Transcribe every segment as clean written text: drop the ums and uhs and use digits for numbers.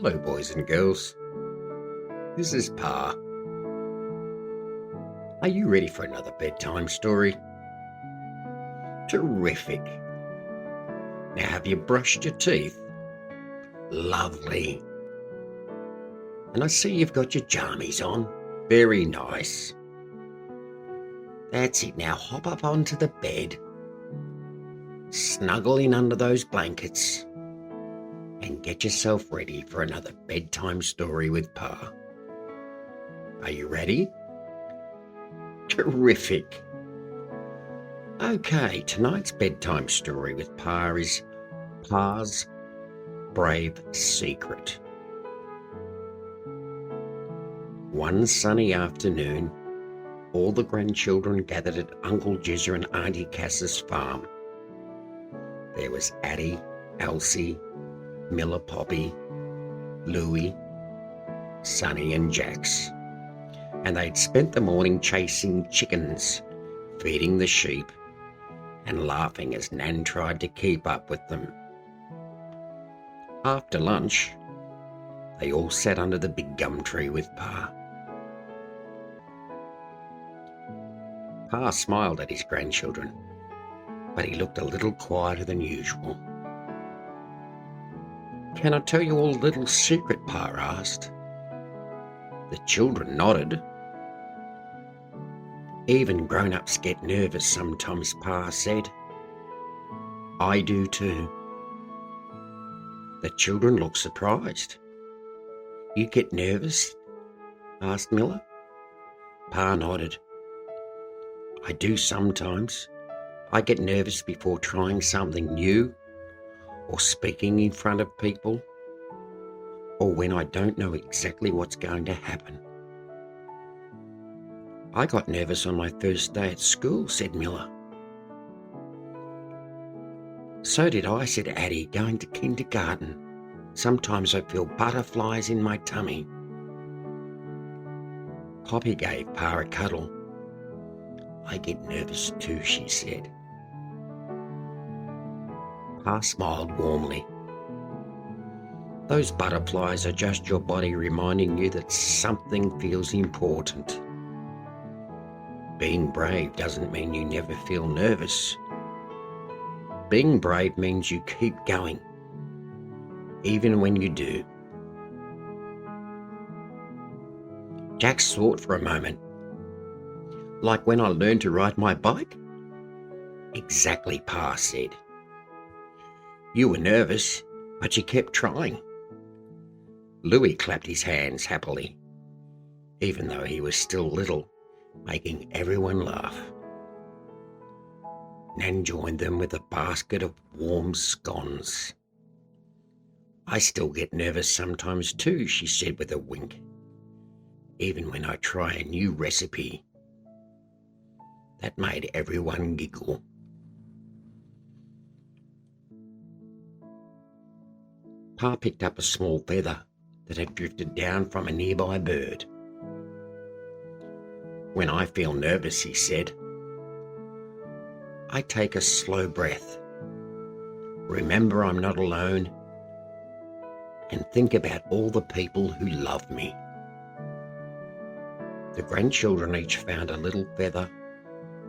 Hello, boys and girls. This is Pa. Are you ready for another bedtime story? Terrific. Now, have you brushed your teeth? Lovely. And I see you've got your jammies on. Very nice. That's it. Now hop up onto the bed, snuggle in under those blankets, and get yourself ready for another bedtime story with Pa. Are you ready? Terrific. Okay, tonight's bedtime story with Pa is Pa's Brave Secret. One sunny afternoon, all the grandchildren gathered at Uncle Jizzer and Auntie Cass's farm. There was Addie, Elsie, Miller Poppy, Louie, Sonny and Jax, and they'd spent the morning chasing chickens, feeding the sheep, and laughing as Nan tried to keep up with them. After lunch, they all sat under the big gum tree with Pa. Pa smiled at his grandchildren, but he looked a little quieter than usual. "Can I tell you all a little secret?" Pa asked. The children nodded. "Even grown-ups get nervous sometimes," Pa said. "I do too." The children looked surprised. "You get nervous?" asked Miller. Pa nodded. "I do sometimes. I get nervous before trying something new, or speaking in front of people, or when I don't know exactly what's going to happen." "I got nervous on my first day at school," said Miller. "So did I," said Addie, "going to kindergarten. Sometimes I feel butterflies in my tummy." Poppy gave Pa a cuddle. "I get nervous too," she said. Pa smiled warmly. "Those butterflies are just your body reminding you that something feels important. Being brave doesn't mean you never feel nervous. Being brave means you keep going, even when you do." Jax thought for a moment. "Like when I learned to ride my bike?" "Exactly," Pa said. "You were nervous, but you kept trying." Louie clapped his hands happily, even though he was still little, making everyone laugh. Nan joined them with a basket of warm scones. "I still get nervous sometimes too," she said with a wink, "even when I try a new recipe." That made everyone giggle. Pa picked up a small feather that had drifted down from a nearby bird. "When I feel nervous," he said, "I take a slow breath, remember I'm not alone, and think about all the people who love me." The grandchildren each found a little feather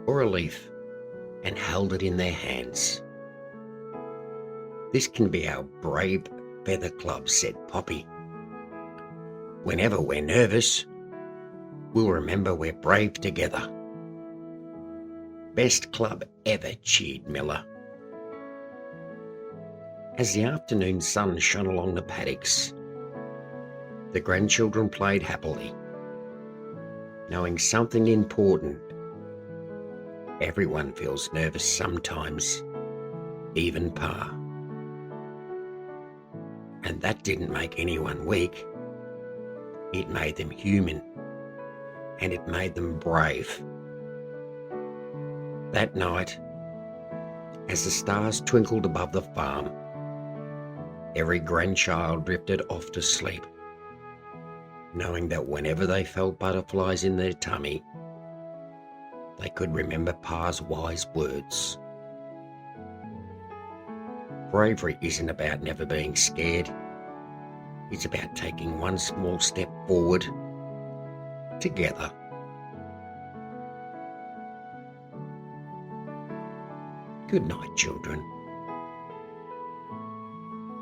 or a leaf and held it in their hands. "This can be our Brave Feather Club," said Poppy. "Whenever we're nervous, we'll remember we're brave together." "Best club ever," cheered Miller. As the afternoon sun shone along the paddocks, the grandchildren played happily, knowing something important. Everyone feels nervous sometimes, even Pa. And that didn't make anyone weak. It made them human, and it made them brave. That night, as the stars twinkled above the farm, every grandchild drifted off to sleep, knowing that whenever they felt butterflies in their tummy, they could remember Pa's wise words. Bravery isn't about never being scared. is about taking one small step forward together. Good night, children.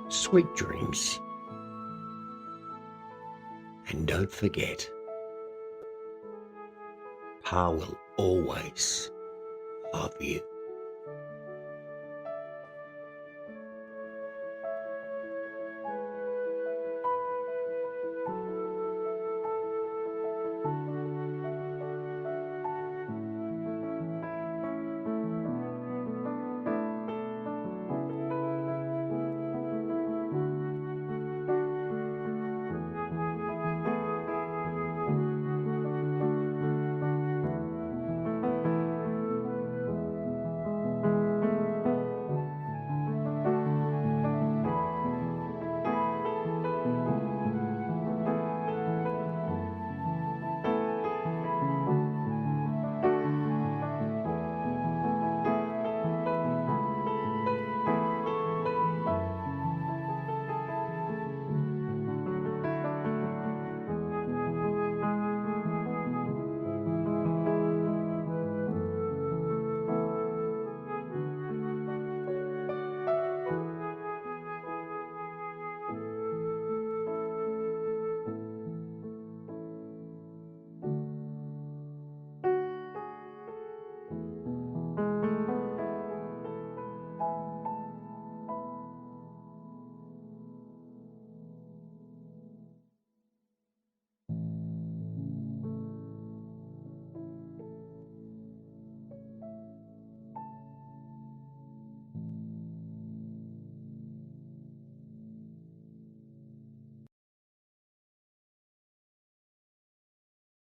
Sweet dreams. And don't forget, Pa will always love you.